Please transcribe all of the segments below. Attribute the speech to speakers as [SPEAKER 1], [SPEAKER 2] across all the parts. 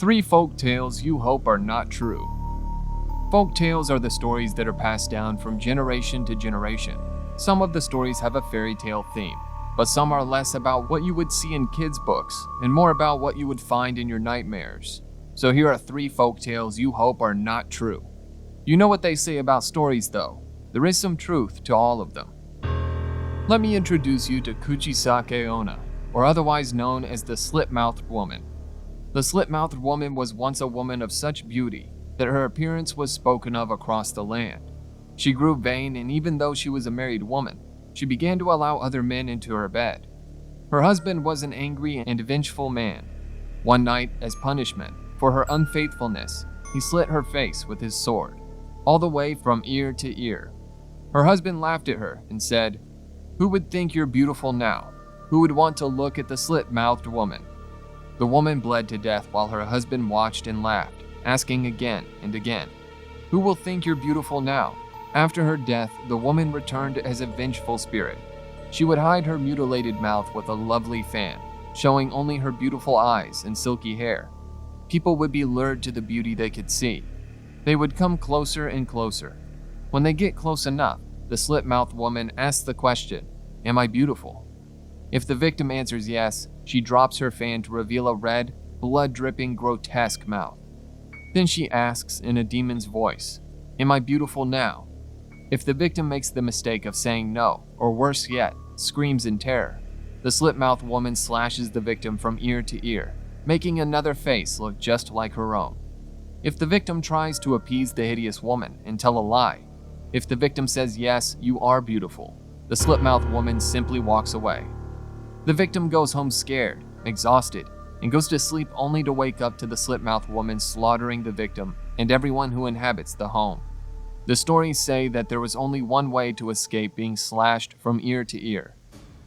[SPEAKER 1] 3 folk tales you hope are not true. Folk tales are the stories that are passed down from generation to generation. Some of the stories have a fairy tale theme, but some are less about what you would see in kids' books and more about what you would find in your nightmares. So here are 3 folk tales you hope are not true. You know what they say about stories though. There is some truth to all of them. Let me introduce you to Kuchisake Onna, or otherwise known as the Slit-Mouthed Woman. The Slit-Mouthed Woman was once a woman of such beauty that her appearance was spoken of across the land. She grew vain, and even though she was a married woman, she began to allow other men into her bed. Her husband was an angry and vengeful man. One night, as punishment for her unfaithfulness, he slit her face with his sword, all the way from ear to ear. Her husband laughed at her and said, "Who would think you're beautiful now? Who would want to look at the slit-mouthed woman?" The woman bled to death while her husband watched and laughed, asking again and again, "Who will think you're beautiful now?" After her death, the woman returned as a vengeful spirit. She would hide her mutilated mouth with a lovely fan, showing only her beautiful eyes and silky hair. People would be lured to the beauty they could see. They would come closer and closer. When they get close enough, the slit-mouthed woman asks the question, "Am I beautiful?" If the victim answers yes, she drops her fan to reveal a red, blood-dripping, grotesque mouth. Then she asks in a demon's voice, "Am I beautiful now?" If the victim makes the mistake of saying no, or worse yet, screams in terror, the slit-mouthed woman slashes the victim from ear to ear, making another face look just like her own. If the victim tries to appease the hideous woman and tell a lie, if the victim says yes, you are beautiful, the slit-mouthed woman simply walks away. The victim goes home scared, exhausted, and goes to sleep only to wake up to the slit-mouthed woman slaughtering the victim and everyone who inhabits the home. The stories say that there was only one way to escape being slashed from ear to ear.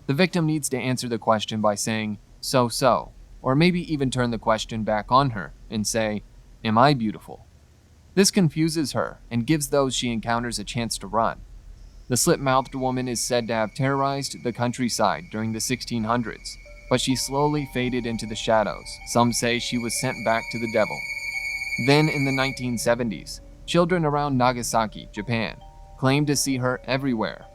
[SPEAKER 1] The victim needs to answer the question by saying, "So," or maybe even turn the question back on her and say, "Am I beautiful?" This confuses her and gives those she encounters a chance to run. The slit-mouthed woman is said to have terrorized the countryside during the 1600s, but she slowly faded into the shadows. Some say she was sent back to the devil. Then in the 1970s, children around Nagasaki, Japan, claimed to see her everywhere.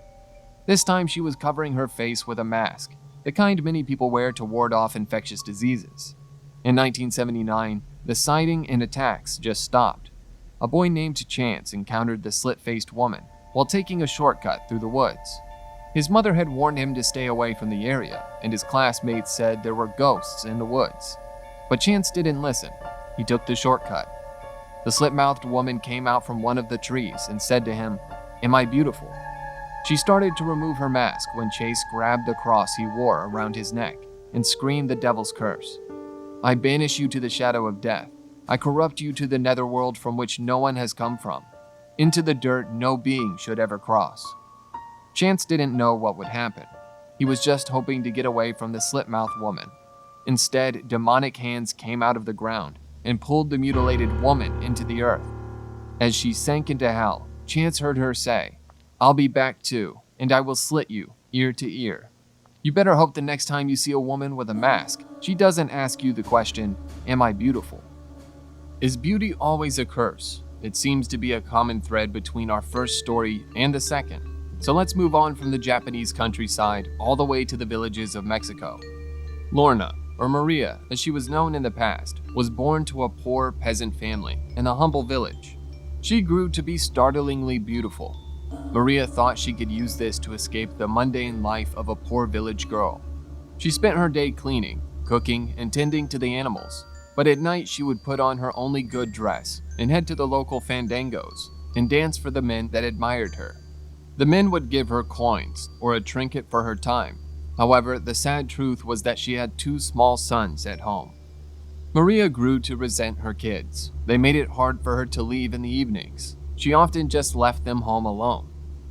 [SPEAKER 1] This time she was covering her face with a mask, the kind many people wear to ward off infectious diseases. In 1979, the sighting and attacks just stopped. A boy named Chance encountered the slit-faced woman while taking a shortcut through the woods. His mother had warned him to stay away from the area, and his classmates said there were ghosts in the woods. But Chance didn't listen. He took the shortcut. The slit-mouthed woman came out from one of the trees and said to him, "Am I beautiful?" She started to remove her mask when Chase grabbed the cross he wore around his neck and screamed the devil's curse. "I banish you to the shadow of death. I corrupt you to the netherworld from which no one has come from. Into the dirt no being should ever cross." Chance didn't know what would happen. He was just hoping to get away from the slit-mouthed woman. Instead, demonic hands came out of the ground and pulled the mutilated woman into the earth. As she sank into hell, Chance heard her say, "I'll be back too, and I will slit you ear to ear." You better hope the next time you see a woman with a mask, she doesn't ask you the question, "Am I beautiful?" Is beauty always a curse? It seems to be a common thread between our first story and the second. So let's move on from the Japanese countryside all the way to the villages of Mexico. Lorna, or Maria as she was known in the past, was born to a poor peasant family in a humble village. She grew to be startlingly beautiful. Maria thought she could use this to escape the mundane life of a poor village girl. She spent her day cleaning, cooking, and tending to the animals, but at night she would put on her only good dress and head to the local fandangos and dance for the men that admired her. The men would give her coins or a trinket for her time. However, the sad truth was that she had 2 small sons at home. Maria grew to resent her kids. They made it hard for her to leave in the evenings. She often just left them home alone.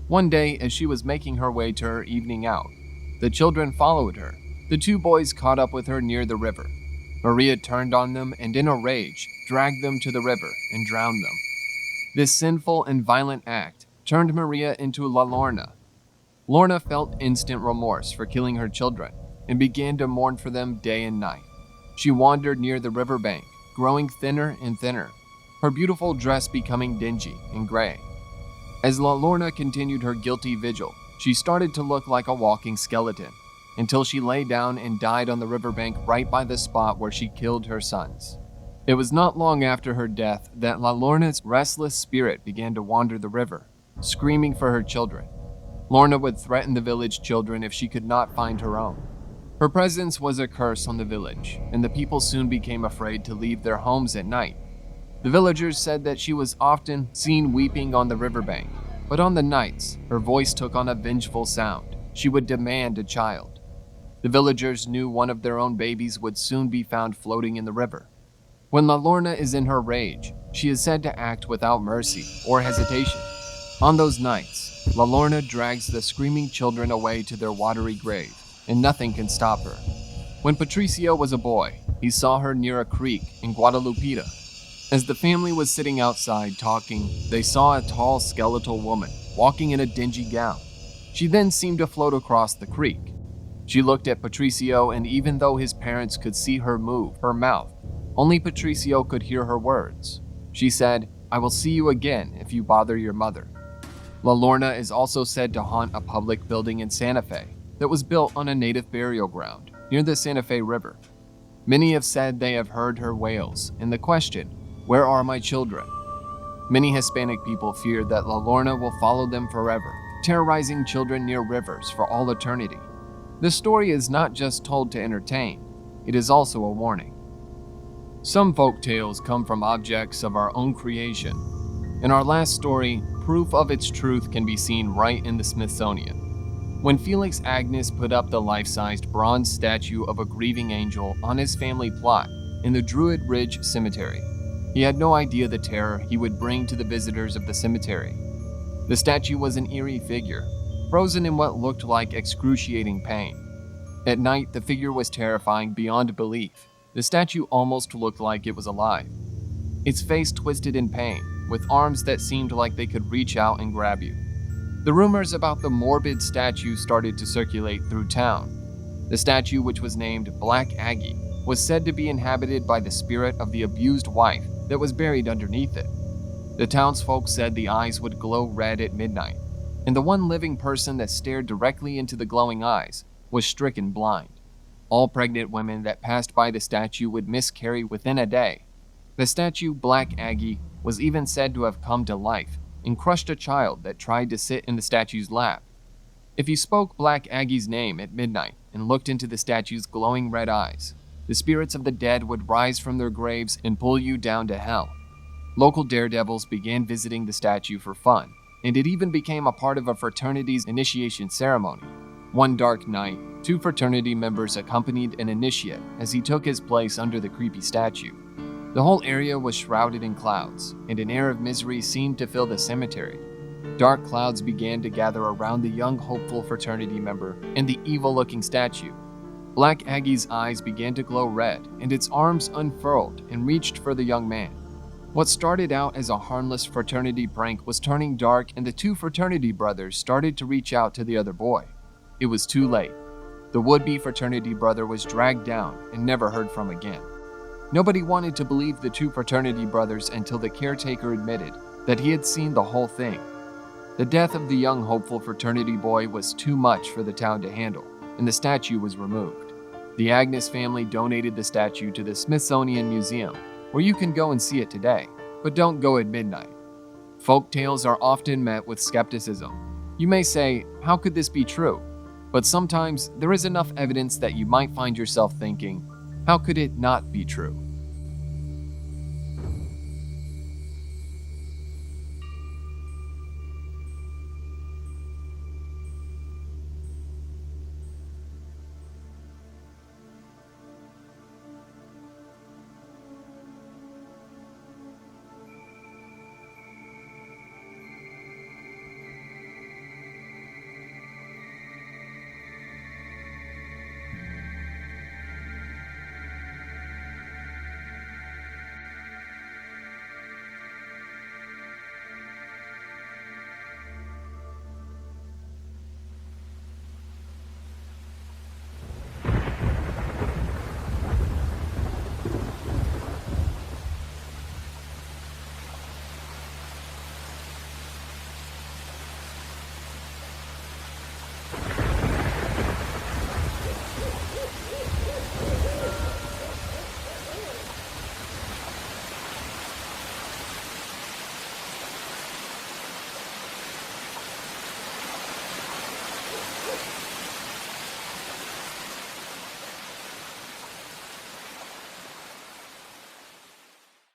[SPEAKER 1] One day, as she was making her way to her evening out, the children followed her. The 2 boys caught up with her near the river. Maria turned on them and in a rage, dragged them to the river and drowned them. This sinful and violent act turned Maria into La Lorna. Lorna felt instant remorse for killing her children and began to mourn for them day and night. She wandered near the riverbank, growing thinner and thinner, her beautiful dress becoming dingy and gray. As La Lorna continued her guilty vigil, she started to look like a walking skeleton, until she lay down and died on the riverbank right by the spot where she killed her sons. It was not long after her death that La Lorna's restless spirit began to wander the river, screaming for her children. Lorna would threaten the village children if she could not find her own. Her presence was a curse on the village, and the people soon became afraid to leave their homes at night. The villagers said that she was often seen weeping on the riverbank, but on the nights, her voice took on a vengeful sound. She would demand a child. The villagers knew one of their own babies would soon be found floating in the river. When La Lorna is in her rage, she is said to act without mercy or hesitation. On those nights, La Lorna drags the screaming children away to their watery grave, and nothing can stop her. When Patricio was a boy, he saw her near a creek in Guadalupita. As the family was sitting outside talking, they saw a tall skeletal woman walking in a dingy gown. She then seemed to float across the creek. She looked at Patricio, and even though his parents could see her move her mouth, only Patricio could hear her words. She said, "I will see you again if you bother your mother." La Lorna is also said to haunt a public building in Santa Fe that was built on a native burial ground near the Santa Fe River. Many have said they have heard her wails and the question, "Where are my children?" Many Hispanic people fear that La Lorna will follow them forever, terrorizing children near rivers for all eternity. This story is not just told to entertain, it is also a warning. Some folk tales come from objects of our own creation. In our last story, proof of its truth can be seen right in the Smithsonian. When Felix Agnes put up the life-sized bronze statue of a grieving angel on his family plot in the Druid Ridge Cemetery, he had no idea the terror he would bring to the visitors of the cemetery. The statue was an eerie figure, frozen in what looked like excruciating pain. At night, the figure was terrifying beyond belief. The statue almost looked like it was alive. Its face twisted in pain, with arms that seemed like they could reach out and grab you. The rumors about the morbid statue started to circulate through town. The statue, which was named Black Aggie, was said to be inhabited by the spirit of the abused wife that was buried underneath it. The townsfolk said the eyes would glow red at midnight, and the one living person that stared directly into the glowing eyes was stricken blind. All pregnant women that passed by the statue would miscarry within a day. The statue Black Aggie was even said to have come to life and crushed a child that tried to sit in the statue's lap. If you spoke Black Aggie's name at midnight and looked into the statue's glowing red eyes, the spirits of the dead would rise from their graves and pull you down to hell. Local daredevils began visiting the statue for fun, and it even became a part of a fraternity's initiation ceremony. One dark night, 2 fraternity members accompanied an initiate as he took his place under the creepy statue. The whole area was shrouded in clouds, and an air of misery seemed to fill the cemetery. Dark clouds began to gather around the young, hopeful fraternity member and the evil-looking statue. Black Aggie's eyes began to glow red, and its arms unfurled and reached for the young man. What started out as a harmless fraternity prank was turning dark, and the 2 fraternity brothers started to reach out to the other boy. It was too late. The would-be fraternity brother was dragged down and never heard from again. Nobody wanted to believe the 2 fraternity brothers until the caretaker admitted that he had seen the whole thing. The death of the young hopeful fraternity boy was too much for the town to handle, and the statue was removed. The Agnes family donated the statue to the Smithsonian Museum, where you can go and see it today, but don't go at midnight. Folk tales are often met with skepticism. You may say, how could this be true? But sometimes there is enough evidence that you might find yourself thinking, how could it not be true?